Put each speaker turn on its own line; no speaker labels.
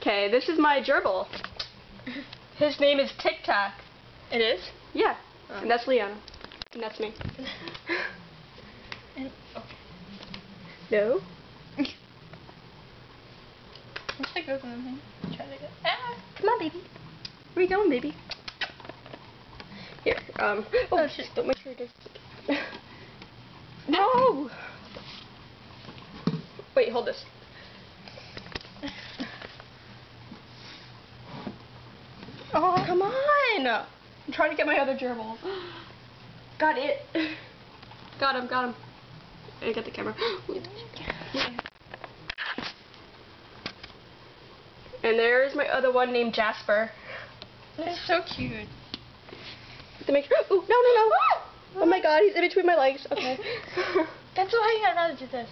Okay, this is my gerbil. His name is Tic Tac.
It is?
Yeah.
Oh.
And that's Leona. And that's me.
And, oh.
No?
Once it goes in the thing, try to get. Ah!
Come on, baby. Where you going, baby? Here, oh shit, don't make sure it does. No! Wait, hold this. Oh, come on! I'm trying to get my other gerbil. Got it. Got him, got him. I got the camera. And there's my other one named Jasper.
It's so cute.
To make sure. Oh, no, no, no. Oh my god, he's in between my legs. Okay.
That's why you're not allowed to do this.